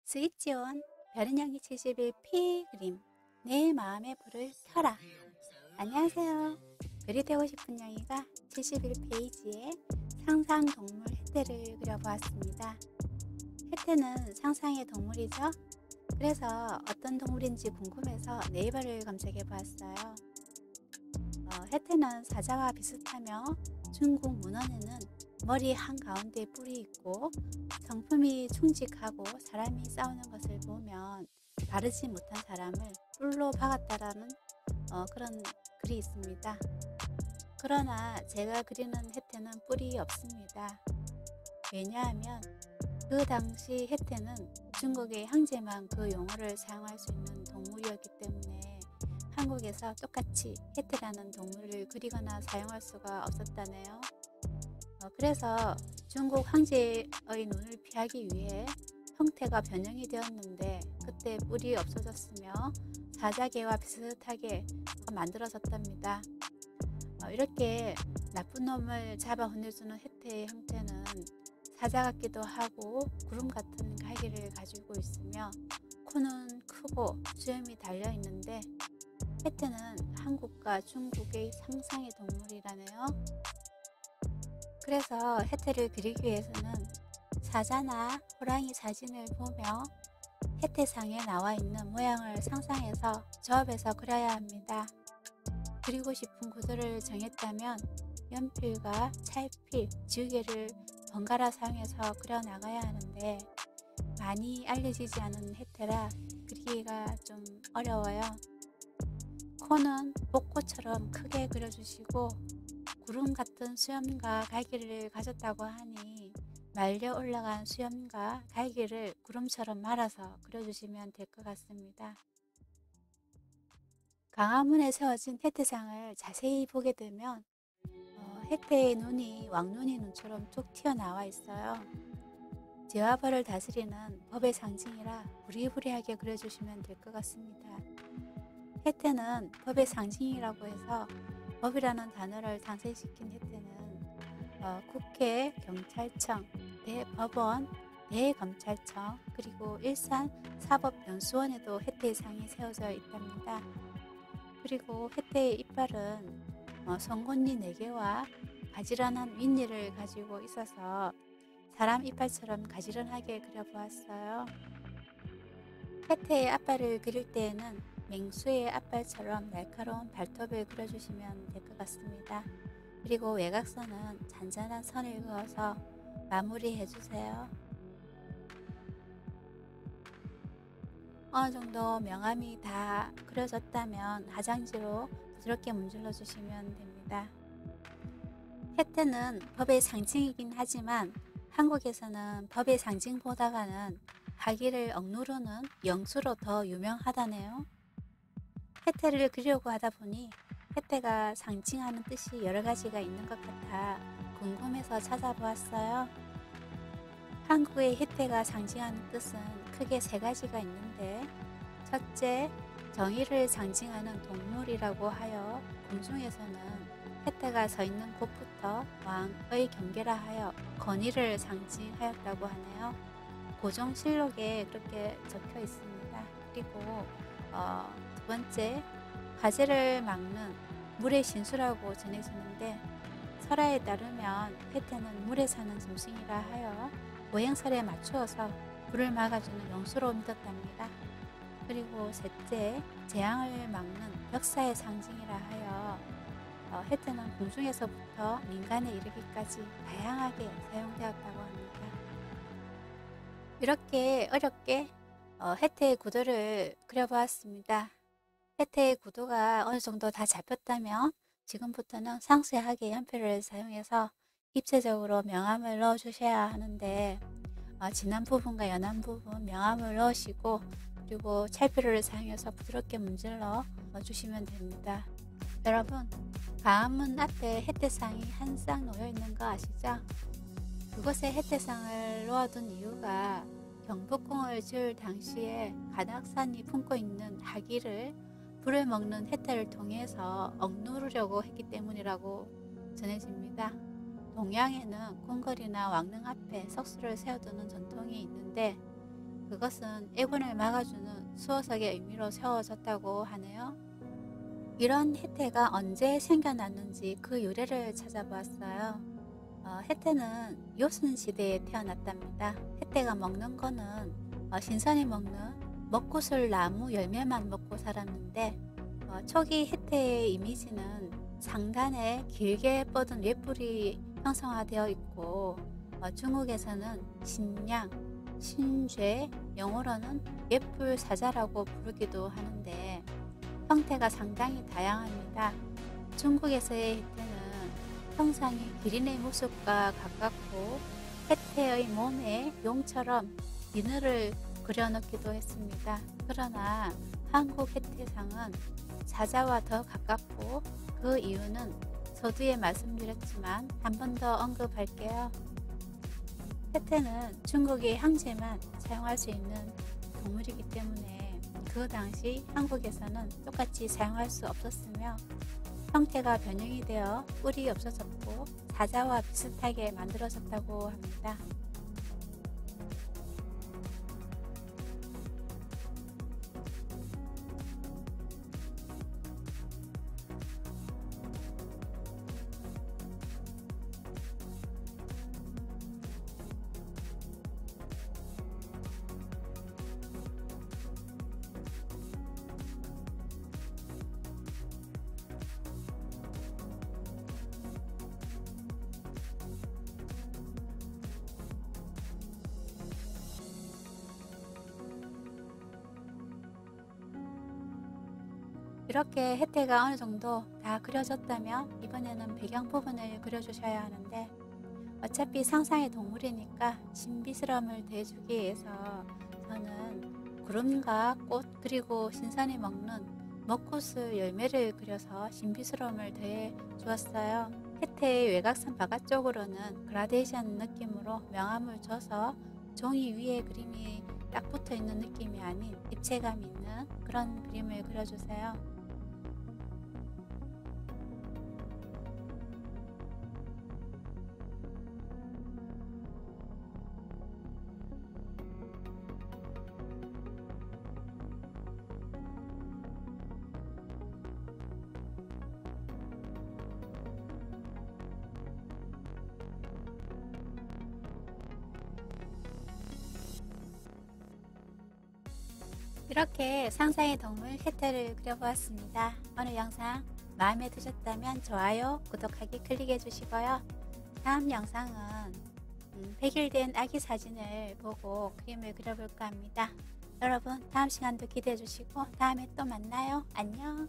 스위치온 별은향기 71 피그림 내 마음의 불을 켜라. 안녕하세요. 별이 되고 싶은 냥이가 71페이지에 상상동물 혜태를 그려보았습니다. 혜태는 상상의 동물이죠. 그래서 어떤 동물인지 궁금해서 네이버를 검색해 보았어요. 혜태는 사자와 비슷하며 중국 문헌에는 머리 한가운데 뿔이 있고 성품이 충직하고 사람이 싸우는 것을 보면 바르지 못한 사람을 뿔로 박았다라는 그런 글이 있습니다. 그러나 제가 그리는 혜태는 뿔이 없습니다. 왜냐하면 그 당시 혜태는 중국의 황제만 그 용어를 사용할 수 있는 동물이었기 때문에 한국에서 똑같이 혜태라는 동물을 그리거나 사용할 수가 없었다네요. 그래서 중국 황제의 눈을 피하기 위해 형태가 변형이 되었는데 그때 뿔이 없어졌으며 사자개와 비슷하게 만들어졌답니다. 이렇게 나쁜 놈을 잡아 혼내주는 혜태의 형태는 사자 같기도 하고 구름 같은 갈기를 가지고 있으며 코는 크고 수염이 달려 있는데 혜태는 한국과 중국의 상상의 동물이라네요. 그래서 혜태를 그리기 위해서는 사자나 호랑이 사진을 보며 혜태상에 나와 있는 모양을 상상해서 조합해서 그려야 합니다. 그리고 싶은 구도를 정했다면 연필과 찰필, 지우개를 번갈아 사용해서 그려나가야 하는데 많이 알려지지 않은 혜태라 그리기가 좀 어려워요. 코는 벚꽃처럼 크게 그려주시고 구름 같은 수염과 갈기를 가졌다고 하니 말려 올라간 수염과 갈기를 구름처럼 말아서 그려주시면 될 것 같습니다. 광화문에 세워진 혜태상을 자세히 보게 되면 혜태의 눈이 왕눈이 눈처럼 쭉 튀어나와 있어요. 죄와 벌을 다스리는 법의 상징이라 부리부리하게 그려주시면 될 것 같습니다. 혜태는 법의 상징이라고 해서 법이라는 단어를 탄생시킨 혜태는 국회, 경찰청, 대법원, 대검찰청 그리고 일산 사법연수원에도 혜태의 상이 세워져 있답니다. 그리고 혜태의 이빨은 송곳니 4개와 가지런한 윗니를 가지고 있어서 사람 이빨처럼 가지런하게 그려보았어요. 혜태의 앞발을 그릴 때에는 맹수의 앞발처럼 날카로운 발톱을 그려주시면 될 것 같습니다. 그리고 외곽선은 잔잔한 선을 그어서 마무리해주세요. 어느 정도 명암이 다 그려졌다면 화장지로 부드럽게 문질러 주시면 됩니다. 혜태는 법의 상징이긴 하지만 한국에서는 법의 상징보다는 하기를 억누르는 영수로 더 유명하다네요. 혜태를 그리려고 하다 보니 혜태가 상징하는 뜻이 여러 가지가 있는 것 같아 궁금해서 찾아보았어요. 한국의 혜태가 상징하는 뜻은 크게 3가지가 있는데 첫째, 정의를 상징하는 동물이라고 하여 궁중에서는 혜태가 서 있는 곳부터 왕의 경계라 하여 건의를 상징하였다고 하네요. 고종실록에 그렇게 적혀 있습니다. 그리고 두 번째, 화재를 막는 물의 신수라고 전해지는데 설화에 따르면 혜태는 물에 사는 짐승이라 하여 오행설에 맞추어서 불을 막아주는 용수로 믿었답니다. 그리고 셋째, 재앙을 막는 벽사의 상징이라 하여 혜태는 궁중에서부터 민간에 이르기까지 다양하게 사용되었다고 합니다. 이렇게 어렵게 혜태의 구도를 그려보았습니다. 혜태의 구도가 어느 정도 다 잡혔다면 지금부터는 상세하게 연필을 사용해서 입체적으로 명암을 넣어 주셔야 하는데 진한 부분과 연한 부분 명암을 넣으시고 그리고 찰필을 사용해서 부드럽게 문질러 주시면 됩니다. 여러분, 광화문 앞에 혜태상이 한 쌍 놓여 있는 거 아시죠? 그곳에 혜태상을 놓아둔 이유가 경복궁을 지을 당시에 관악산이 품고 있는 학위를 불을 먹는 혜태를 통해서 억누르려고 했기 때문이라고 전해집니다. 동양에는 궁궐이나 왕릉 앞에 석수를 세워두는 전통이 있는데 그것은 애군을 막아주는 수호석의 의미로 세워졌다고 하네요. 이런 해태가 언제 생겨났는지 그 유래를 찾아보았어요. 해태는 요순시대에 태어났답니다. 해태가 먹는 거는 신선히 먹는 먹구슬 나무 열매만 먹고 살았는데 초기 해태의 이미지는 상단에 길게 뻗은 뇌뿔이 형성화되어 있고 중국에서는 신양, 신죄, 영어로는 뇌뿔 사자라고 부르기도 하는데 형태가 상당히 다양합니다. 중국에서의 해태는 형상이 기린의 모습과 가깝고 해태의 몸에 용처럼 비늘을 그려넣기도 했습니다. 그러나 한국 해태상은 사자와 더 가깝고 그 이유는 서두에 말씀드렸지만 한 번 더 언급할게요. 해태는 중국의 황제만 사용할 수 있는 동물이기 때문에 그 당시 한국에서는 똑같이 사용할 수 없었으며 형태가 변형이 되어 뿔이 없어졌고 사자와 비슷하게 만들어졌다고 합니다. 이렇게 해태가 어느 정도 다 그려졌다면 이번에는 배경 부분을 그려주셔야 하는데 어차피 상상의 동물이니까 신비스러움을 더해주기 위해서 저는 구름과 꽃 그리고 신선히 먹는 먹구슬 열매를 그려서 신비스러움을 더해 주었어요. 해태의 외곽선 바깥쪽으로는 그라데이션 느낌으로 명암을 줘서 종이 위에 그림이 딱 붙어 있는 느낌이 아닌 입체감 있는 그런 그림을 그려주세요. 이렇게 상상의 동물 해태를 그려보았습니다. 오늘 영상 마음에 드셨다면 좋아요, 구독하기 클릭해 주시고요. 다음 영상은 100일 된 아기 사진을 보고 그림을 그려볼까 합니다. 여러분 다음 시간도 기대해 주시고 다음에 또 만나요. 안녕.